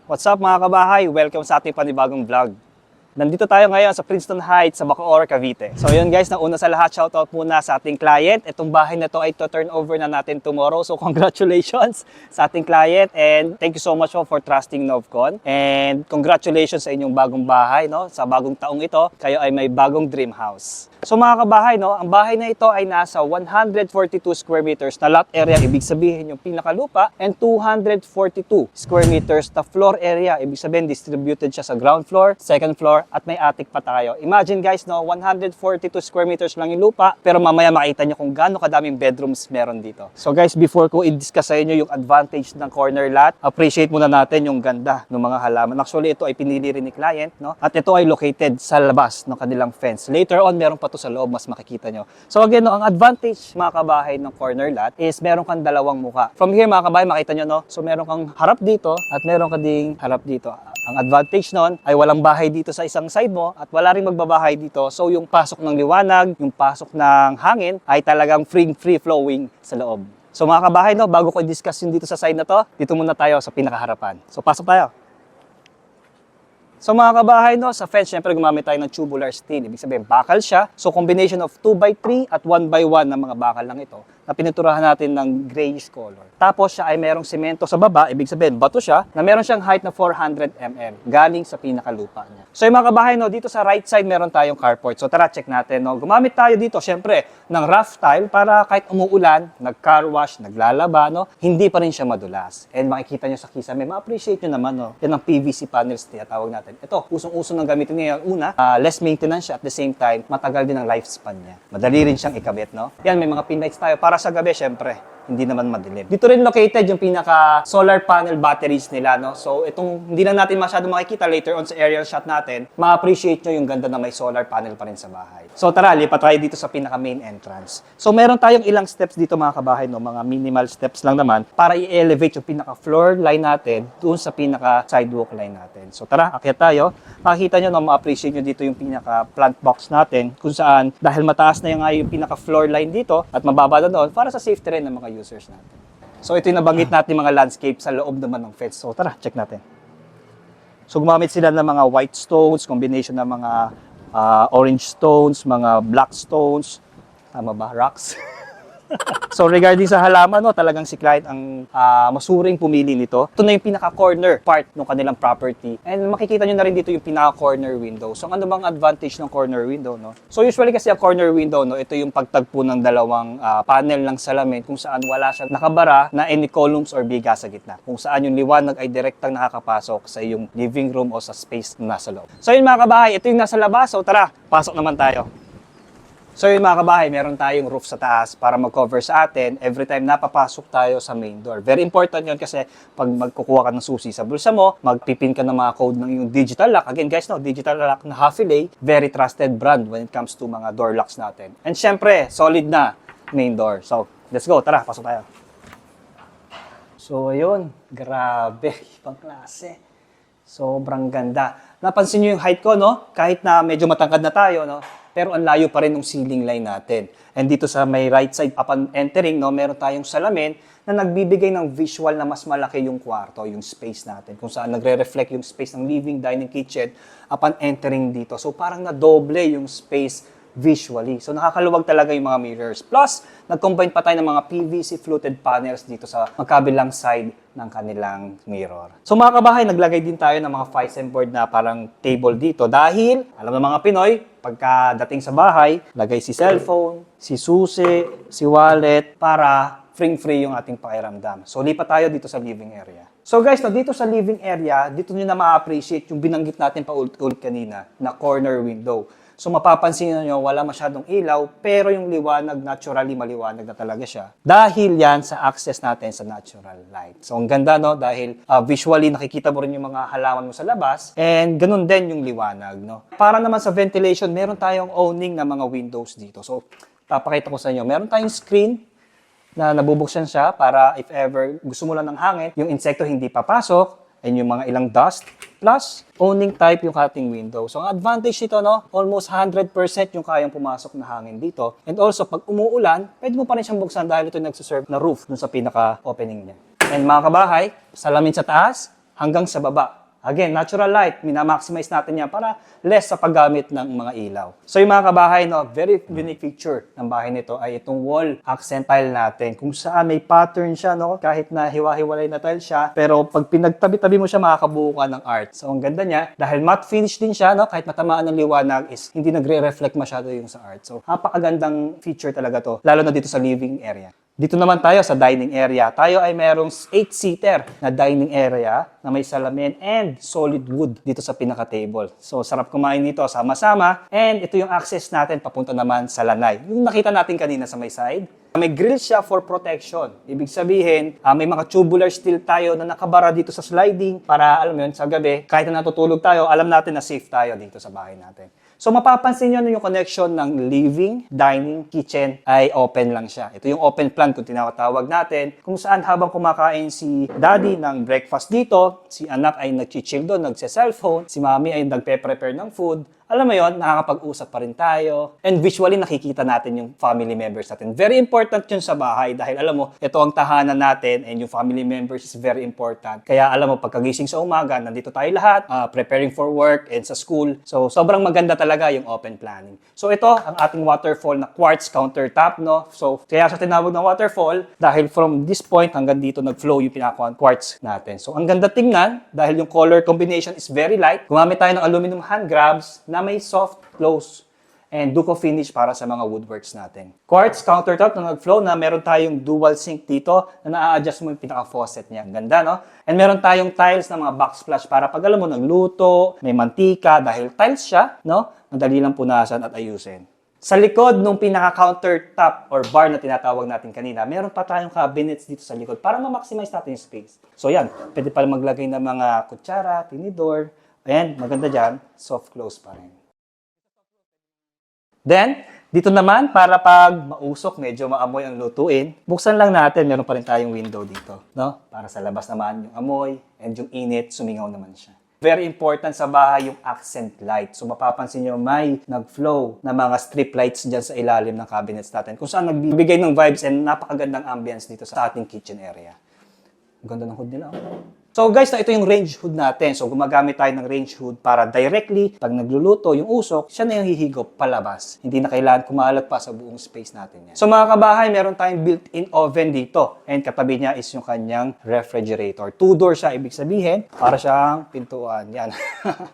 What's up mga kabahay? Welcome sa ating panibagong vlog. Nandito tayo ngayon sa Princeton Heights sa Bacoor, Cavite. So yun guys, nauna sa lahat, shoutout muna sa ating client. Itong bahay na to ay to-turn over na natin tomorrow. So congratulations sa ating client and thank you so much for trusting Novcon. And congratulations sa inyong bagong bahay, no? Sa bagong taong ito, kayo ay may bagong dream house. So mga kabahay, no, ang bahay na ito ay nasa 142 square meters na lot area, ibig sabihin yung pinakalupa, and 242 square meters na floor area, ibig sabihin distributed siya sa ground floor, second floor, at may attic pa tayo. Imagine guys, no, 142 square meters lang yung lupa, pero mamaya makita nyo kung gaano kadaming bedrooms meron dito. So guys, before ko i-discuss sa inyo yung advantage ng corner lot, appreciate muna natin yung ganda ng mga halaman. Actually, ito ay pinili rin ni client, no? At ito ay located sa labas ng kanilang fence. Later on, meron pa to sa loob, mas makikita nyo. So again, no, ang advantage mga kabahay ng corner lot is meron kang dalawang muka. From here mga kabahay, makita nyo, no? So meron kang harap dito at meron ka ding harap dito. Ang advantage nun ay walang bahay dito sa isang side mo at wala ring magbabahay dito. So yung pasok ng liwanag, yung pasok ng hangin ay talagang free flowing sa loob. So mga kabahay, no, bago ko i-discuss yung dito sa side na to, dito muna tayo sa pinakaharapan. So pasok tayo. So mga kabahay, no, sa fence, syempre gumamit tayo ng tubular steel. Ibig sabihin, bakal siya. So combination of 2x3 at 1x1 na mga bakal lang ito na pinuturahan natin ng grayish color. Tapos siya ay merong semento sa baba, ibig sabihin bato siya, na meron siyang height na 400 mm galing sa pinakalupa niya. So yung mga kabahay, no, dito sa right side meron tayong carport. So tara, check natin. No. Gumamit tayo dito, syempre, ng rough tile para kahit umuulan, nag-car wash, naglalaba, no, hindi pa rin siya madulas. And makikita nyo sa kisame, ma-appreciate nyo naman, no, yan ang PVC panels tawag natin. Ito, usong-uso ng gamitin niya. Una, less maintenance siya, at the same time, matagal din ang lifespan niya. Madali rin siyang ikabit, no? Yan, may mga pin lights tayo para sa gabi, syempre, hindi naman madilim. Dito rin located yung pinaka solar panel batteries nila, no? So, itong hindi na natin masyado makikita later on sa aerial shot natin, ma-appreciate nyo yung ganda na may solar panel pa rin sa bahay. So, tara, lipat tayo dito sa pinaka main entrance. So, meron tayong ilang steps dito mga kabahay, no? Mga minimal steps lang naman para i-elevate yung pinaka floor line natin doon sa pinaka sidewalk line natin. So, tara, akyat tayo. Makikita nyo, no, ma-appreciate nyo dito yung pinaka plant box natin kung saan dahil mataas na yung pinaka floor line dito at mababa na doon para sa safety rin ng mga users natin. So ito yung nabanggit natin mga landscape sa loob naman ng fence. So tara, check natin. So gumamit sila ng mga white stones, combination ng mga orange stones, mga black stones, tama ba? Rocks. So regarding sa halaman, no, talagang si client ang masuring pumili nito. Ito na yung pinaka-corner part ng kanilang property. And makikita nyo na rin dito yung pinaka-corner window. So ano bang advantage ng corner window, no? So usually kasi ang corner window, no, ito yung pagtagpo ng dalawang panel ng salamin kung saan wala siyang nakabara na any columns or biga sa gitna. Kung saan yung liwanag ay direktang nakakapasok sa iyong living room o sa space na nasa loob. So yun mga kabahay, ito yung nasa labas. So tara, pasok naman tayo. So yun mga kabahay, meron tayong roof sa taas para mag-cover sa atin every time napapasok tayo sa main door. Very important yun kasi pag magkukuha ka ng susi sa bulsa mo, magpipin ka ng mga code ng yung digital lock. Again guys, no, digital lock na Hafilet, very trusted brand when it comes to mga door locks natin. And syempre, solid na main door. So, let's go. Tara, pasok tayo. So ayun, grabe, ibang klase. Sobrang ganda. Napansin nyo yung height ko, no? Kahit na medyo matangkad na tayo, no? Pero ang layo pa rin ng ceiling line natin. And dito sa may right side, upon entering, no, meron tayong salamin na nagbibigay ng visual na mas malaki yung kwarto, yung space natin. Kung saan nagre-reflect yung space ng living, dining, kitchen upon entering dito. So parang na-doble yung space visually. So nakakaluwag talaga yung mga mirrors. Plus, nag-combine pa tayo ng mga PVC fluted panels dito sa magkabilang side ng kanilang mirror. So mga kabahay, naglagay din tayo ng mga FISM board na parang table dito dahil, alam ng mga Pinoy, pagkadating sa bahay, lagay si cellphone, si susi, si wallet, para free yung ating pakiramdam. So lipat tayo dito sa living area. So guys, no, dito sa living area, dito nyo na ma-appreciate yung binanggit natin pa ulit kanina na corner window. So mapapansin nyo, wala masyadong ilaw, pero yung liwanag, naturally maliwanag na talaga siya. Dahil yan sa access natin sa natural light. So ang ganda, no? Dahil visually nakikita mo rin yung mga halaman mo sa labas, and ganun din yung liwanag, no? Para naman sa ventilation, meron tayong owning na mga windows dito. So papakita ko sa inyo, meron tayong screen na nabubuksan siya para if ever gusto mo lang ng hangin, yung insekto hindi papasok, and yung mga ilang dust, plus owning type yung cutting window. So ang advantage nito, no, almost 100% yung kayang pumasok na hangin dito. And also, pag umuulan, pwede mo pa rin siyang buksan dahil ito nagsiserve na roof dun sa pinaka-opening niya. And mga kabahay, salamin sa taas, hanggang sa baba. Again, natural light, minamaximize natin yan para less sa paggamit ng mga ilaw. So yung mga kabahay, no, very unique feature ng bahay nito ay itong wall accent tile natin. Kung saan may pattern siya, no, kahit na hiwa-hiwalay na tile siya, pero pag pinagtabi-tabi mo siya, makakabuo ka ng art. So ang ganda niya, dahil matte finish din siya, no, kahit matamaan ng liwanag is hindi nagre-reflect masyado yung sa art. So napakagandang feature talaga to, lalo na dito sa living area. Dito naman tayo sa dining area. Tayo ay merong 8-seater na dining area na may salamin and solid wood dito sa pinaka-table. So, sarap kumain nito sama-sama. And ito yung access natin papunta naman sa lanay. Yung nakita natin kanina sa may side. May grill siya for protection. Ibig sabihin, may mga tubular steel tayo na nakabara dito sa sliding para, alam mo yun, sa gabi, kahit na natutulog tayo, alam natin na safe tayo dito sa bahay natin. So mapapansin nyo yung connection ng living, dining, kitchen ay open lang siya. Ito yung open plan kung tinatawag natin, kung saan habang kumakain si daddy ng breakfast dito, si anak ay nag-chill doon, nagse-cellphone, si mommy ay nagpe-prepare ng food. Alam mo yon, nakakapag-usap pa rin tayo. And visually, nakikita natin yung family members natin. Very important yun sa bahay dahil alam mo, ito ang tahanan natin and yung family members is very important. Kaya alam mo, pagkagising sa umaga, nandito tayo lahat, preparing for work and sa school. So, sobrang maganda talaga yung open planning. So, ito ang ating waterfall na quartz countertop, no? So, kaya sa tinawag ng waterfall, dahil from this point hanggang dito nag-flow yung pinaka-quartz natin. So, ang ganda tingnan dahil yung color combination is very light. Gumamit tayo ng aluminum hand grabs na may soft close and duco finish para sa mga woodworks natin. Quartz countertop na nag-flow na meron tayong dual sink dito na na-adjust mo yung pinaka-faucet niya. Ang ganda, no? And meron tayong tiles na mga backsplash para pag alam mo nagluto, may mantika, dahil tiles siya, no? Madali lang punasan at ayusin. Sa likod nung pinaka-countertop or bar na tinatawag natin kanina, meron pa tayong cabinets dito sa likod para ma-maximize natin yung space. So yan, pwede pala maglagay ng mga kutsara, tinidor. Ayan, maganda dyan, soft close pa rin. Then, dito naman, para pag mausok, medyo maamoy ang lutuin, buksan lang natin, meron pa rin tayong window dito, no? Para sa labas naman yung amoy and yung init, sumingaw naman siya. Very important sa bahay yung accent light. So mapapansin nyo may nag-flow na mga strip lights dyan sa ilalim ng cabinets natin kung saan nagbibigay ng vibes and napakagandang ambience dito sa ating kitchen area. Ang ganda ng hood nila. So guys, ito yung range hood natin. So gumagamit tayo ng range hood para directly, pag nagluluto yung usok, siya na yung hihigop palabas. Hindi na kailangan kumalat pa sa buong space natin yan. So mga kabahay, meron tayong built-in oven dito. And katabi niya is yung kanyang refrigerator. 2-door siya, ibig sabihin, para siyang pintuan. Yan.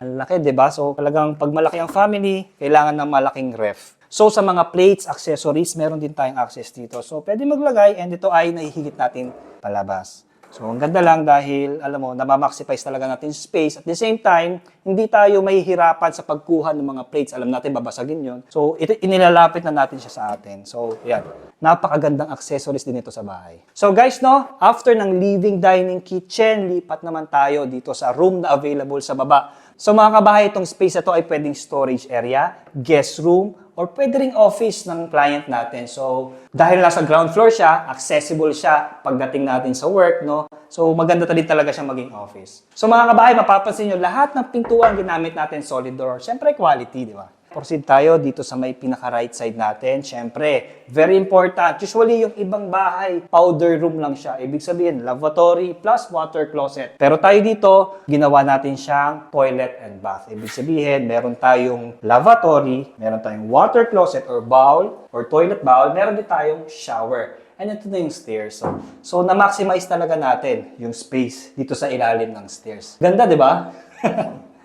Ang laki, diba? So talagang pag malaki ang family, kailangan ng malaking ref. So sa mga plates, accessories, meron din tayong access dito. So pwede maglagay and ito ay nahihigit natin palabas. So, ang ganda lang dahil, alam mo, namamaximize talaga natin space. At the same time, hindi tayo mahihirapan sa pagkuha ng mga plates. Alam natin, babasagin yon. So, inilalapit na natin siya sa atin. So, yan. Napakagandang accessories din ito sa bahay. So, guys, no, after ng living, dining, kitchen, lipat naman tayo dito sa room na available sa baba. So, mga kabahay, itong space na to ay pwedeng storage area, guest room, or pwede ring office ng client natin. So, dahil nasa ground floor siya, accessible siya pagdating natin sa work, no? So, maganda din talaga siya maging office. So, mga kabahay, mapapansin nyo, lahat ng pintuan ginamit natin solid door. Siyempre, quality, di ba? Proceed tayo dito sa may pinaka-right side natin. Siyempre, very important. Usually, yung ibang bahay, powder room lang siya. Ibig sabihin, lavatory plus water closet. Pero tayo dito, ginawa natin siyang toilet and bath. Ibig sabihin, meron tayong lavatory, meron tayong water closet or bowl, or toilet bowl, meron din tayong shower. And ito na yung stairs. So na-maximize talaga natin yung space dito sa ilalim ng stairs. Ganda, di ba?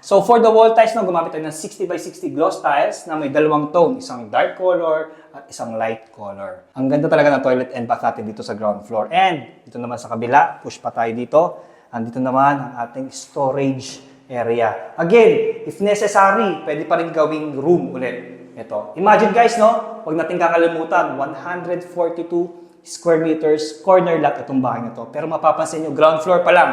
So for the wall tiles, gumamit tayo ng 60 by 60 gloss tiles na may dalawang tone, isang dark color at isang light color. Ang ganda talaga ng toilet and bath natin dito sa ground floor. And dito naman sa kabila, push pa tayo dito. Andito naman ang ating storage area. Again, if necessary, pwede pa rin gawing room ulit. Ito. Imagine guys, no? Huwag natin kakalimutan, 142 square meters corner lot itong bahay na to. Pero mapapansin nyo, ground floor pa lang,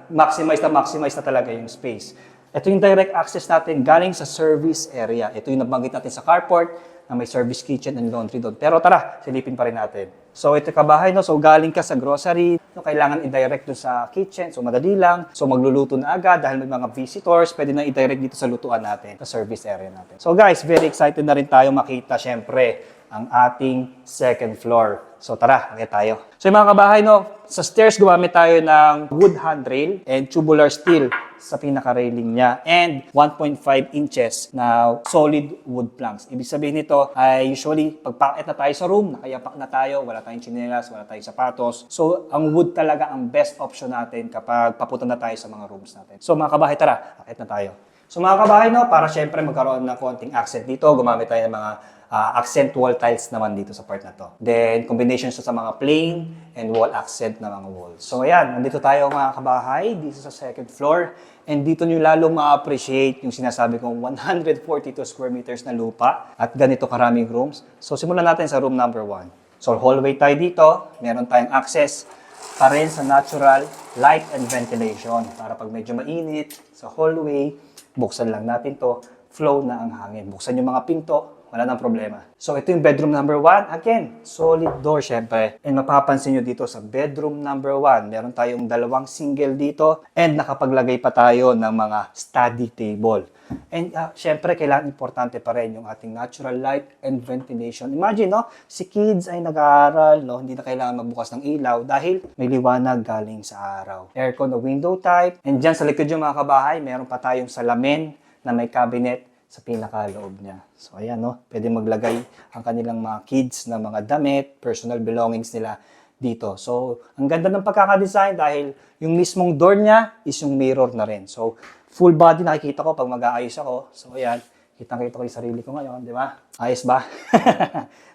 maximize na talaga yung space. Ito yung direct access natin galing sa service area. Ito yung nabanggit natin sa carport na may service kitchen and laundry doon. Pero tara, silipin pa rin natin. So ito kabahay, no? So galing ka sa grocery, no? Kailangan i-direct doon sa kitchen. So madali lang. So magluluto na agad dahil may mga visitors, pwede na i-direct dito sa lutuan natin, sa service area natin. So guys, very excited na rin tayo makita syempre ang ating second floor. So tara, akit tayo. So yung mga kabahay, no, sa stairs gumamit tayo ng wood handrail and tubular steel sa pinaka-railing niya and 1.5 inches na solid wood planks. Ibig sabihin nito ay usually pag packet na tayo sa room, nakayapak na tayo, wala tayong tsinelas, wala tayong sapatos. So ang wood talaga ang best option natin kapag papunta na tayo sa mga rooms natin. So mga kabahay, tara, akit na tayo. So mga kabahay, no, para syempre magkaroon ng konting accent dito, gumamit tayo ng mga accent wall tiles naman dito sa part na to. Then, combination siya sa mga plain and wall accent na mga walls. So ayan, nandito tayo mga kabahay, dito sa second floor. And dito nyo lalong ma-appreciate yung sinasabi kong 142 square meters na lupa at ganito karaming rooms. So simulan natin sa room number 1. So hallway tayo dito, meron tayong access pa rin sa natural light and ventilation. Para pag medyo mainit sa hallway, buksan lang natin to, flow na ang hangin. Buksan yung mga pinto, wala nang problema. So ito yung bedroom number 1. Again, solid door syempre. And mapapansin nyo dito sa bedroom number 1, meron tayong dalawang single dito and nakapaglagay pa tayo ng mga study table. And syempre, kailangan importante pa rin yung ating natural light and ventilation. Imagine, no? Si kids ay nag-aaral, no? Hindi na kailangan magbukas ng ilaw dahil may liwanag galing sa araw. Aircon na window type. And dyan sa likod yung mga kabahay, meron pa tayong salamin na may cabinet sa pinakaloob niya. So ayan, no? Pwede maglagay ang kanilang mga kids na mga damit, personal belongings nila dito. So, ang ganda ng pagkakadesign dahil yung mismong door niya is yung mirror na rin. So, full body nakikita ko pag mag-aayos ako. So, ayan, kitang-kita ko yung sarili ko ngayon, di ba? Ayos ba?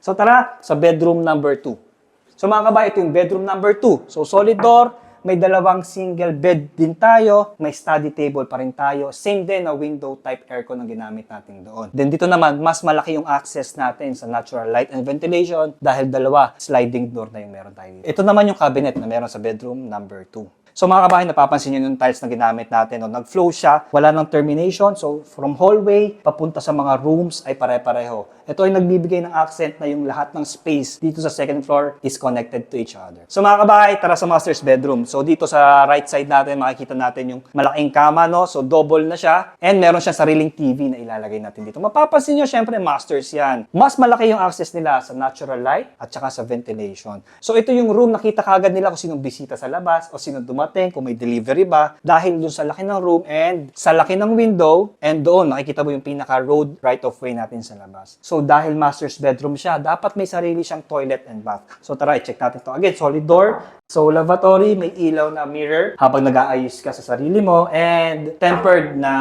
So, tara sa bedroom number 2. So, mga kabahay, ito yung bedroom number 2. So, solid door. May dalawang single bed din tayo. May study table pa rin tayo. Same din na window type aircon ang ginamit natin doon. Then dito naman, mas malaki yung access natin sa natural light and ventilation dahil dalawa sliding door na yung meron tayo dito. Ito naman yung cabinet na meron sa bedroom number 2. So mga kabahay, napapansin nyo yung tiles na ginamit natin. No? Nag-flow siya, wala nang termination. So from hallway, papunta sa mga rooms ay pare-pareho. Ito ay nagbibigay ng accent na yung lahat ng space dito sa second floor is connected to each other. So mga kabahay, tara sa master's bedroom. So dito sa right side natin, makikita natin yung malaking kama, no? So double na siya. And meron siyang sariling TV na ilalagay natin dito. Mapapansin nyo, syempre, masters yan. Mas malaki yung access nila sa natural light at saka sa ventilation. So ito yung room, nakita kagad nila kung sinong bisita sa labas o sinong dumating, kung may delivery ba. Dahil doon sa laki ng room and sa laki ng window, and doon makikita mo yung pinaka-road right of way natin sa labas. So dahil master's bedroom siya, dapat may sarili siyang toilet and bath. So tara, i-check natin to. Again, solid door. So lavatory, may ilaw na mirror habang nag-aayos ka sa sarili mo, and tempered na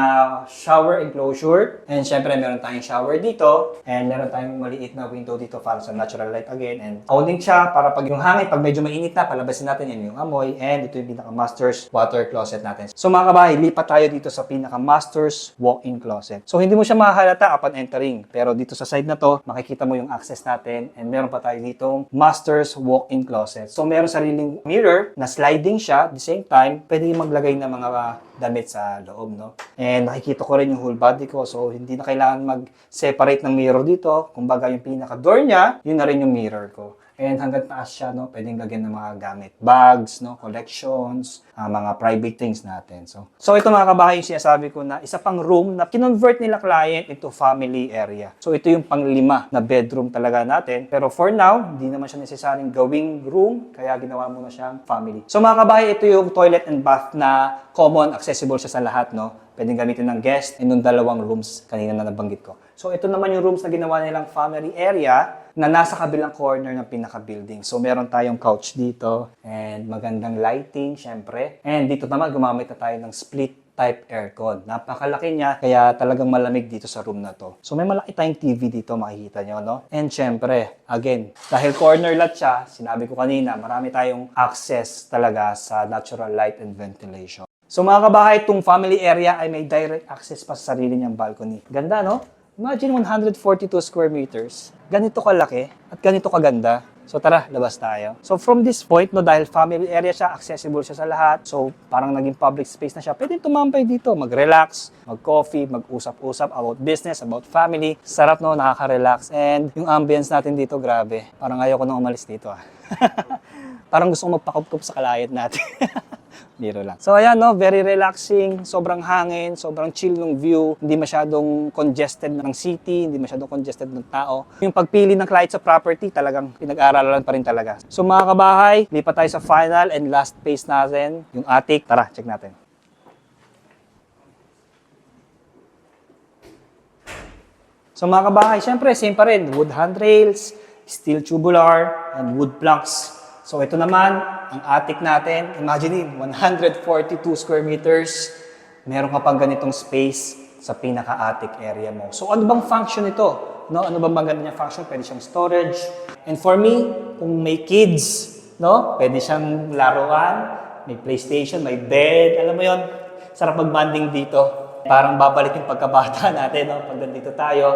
shower enclosure. And syempre, meron tayong shower dito, and meron tayong maliit na window dito para sa natural light again. And holding siya para pag yung hangin, pag medyo mainit na, palabasin natin yan yung amoy. And ito yung pinaka-master's water closet natin. So mga kabahay, lipat tayo dito sa pinaka-master's walk-in closet. So hindi mo siya makahalata upon entering, pero dito sa side na to, makikita mo yung access natin, and meron pa tayo ditong master's walk-in closet. So meron sariling mirror na sliding siya, at the same time, pwede maglagay ng mga damit sa loob, no? And nakikita ko rin yung whole body ko, so hindi na kailangan mag-separate ng mirror dito. Kumbaga yung pinaka-door niya, yun na rin yung mirror ko. And hanggang taas siya, no, pwedeng lagyan ng mga gamit. Bags, no, collections, mga private things natin. So ito mga kabahay, yung sinasabi ko na isa pang room na kinonvert nila client into family area. So ito yung pang-5 na bedroom talaga natin. Pero for now, hindi naman siya necessaryong gawing room, kaya ginawa mo na siyang family. So mga kabahay, ito yung toilet and bath na common, accessible siya sa lahat, no? Pwedeng gamitin ng guest and yung 2 rooms kanina na nabanggit ko. So ito naman yung rooms na ginawa nilang family area na nasa kabilang corner ng pinaka-building. So meron tayong couch dito and magandang lighting, syempre. And dito naman gumamit na tayo ng split type aircon. Napakalaki niya, kaya talagang malamig dito sa room na to. So may malaki tayong TV dito, makikita nyo, no? And syempre, again, dahil corner lot siya, sinabi ko kanina, marami tayong access talaga sa natural light and ventilation. So mga kabahay, itong family area ay may direct access pa sa sarili niyang balcony. Ganda, no? Imagine 142 square meters. Ganito kalaki at ganito kaganda. So tara, labas tayo. So from this point, no, dahil family area siya, accessible siya sa lahat. So parang naging public space na siya. Pwede tumampay dito, mag-relax, mag-coffee, mag-usap-usap about business, about family. Sarap, no, nakaka-relax. And yung ambience natin dito, grabe. Parang ayaw ko nang umalis dito. Parang gusto ko magpakup-kup sa client natin. Biro lang. So ayan no, very relaxing, sobrang hangin, sobrang chill ng view, hindi masyadong congested ng city, hindi masyadong congested ng tao. Yung pagpili ng client sa property, talagang pinag-aaralan pa rin talaga. So mga kabahay, lipat tayo sa final and last phase natin, yung attic. Tara, check natin. So mga kabahay, syempre same pa rin, wood handrails, steel tubular, and wood planks. So ito naman, ang attic natin, imagine 142 square meters, meron ka pang ganitong space sa pinaka-attic area mo. So ano bang function ito? No? Ano bang maganda niya function? Pwede siyang storage. And for me, kung may kids, no? Pwede siyang laruan, may PlayStation, may bed, alam mo yon, sarap mag-bonding dito. Parang babalik yung pagkabata natin, no? Pag nandito tayo.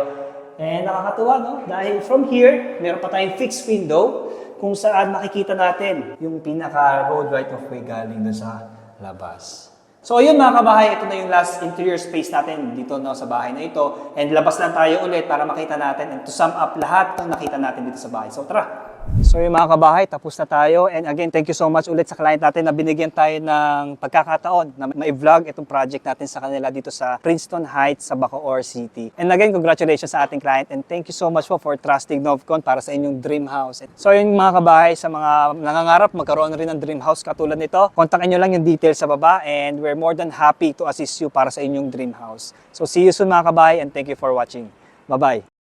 And nakakatuwa, no? Dahil from here, meron pa tayong fixed window kung saan makikita natin yung pinaka-road right of way galing doon sa labas. So ayun mga kabahay, ito na yung last interior space natin dito no, sa bahay na ito. And labas lang tayo ulit para makita natin and to sum up lahat ng nakita natin dito sa bahay. So tara! So yung mga kabahay, tapos na tayo. And again, thank you so much ulit sa client natin na binigyan tayo ng pagkakataon na ma-vlog itong project natin sa kanila dito sa Princeton Heights sa Bacoor City. And again, congratulations sa ating client and thank you so much for trusting Novcon para sa inyong dream house. So yung mga kabahay, sa mga nangangarap magkaroon rin ng dream house katulad nito, kontakin nyo lang yung details sa baba and we're more than happy to assist you para sa inyong dream house. So see you soon mga kabahay and thank you for watching. Bye-bye!